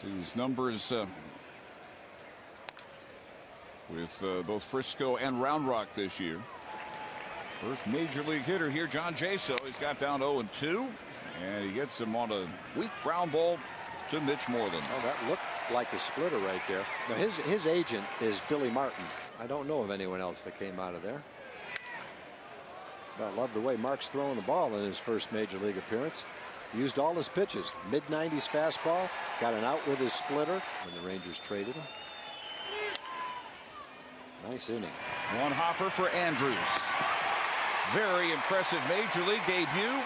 These numbers with both Frisco and Round Rock this year. First major league hitter here, John Jaso. He's got down 0-2, and he gets him on a weak ground ball to Mitch Moreland. Oh, that looked like a splitter right there. Now his agent is Billy Martin. I don't know of anyone else that came out of there. But I love the way Mark's throwing the ball in his first major league appearance. Used all his pitches. Mid-90s fastball. Got an out with his splitter when the Rangers traded him. Nice inning. One hopper for Andrews. Very impressive major league debut.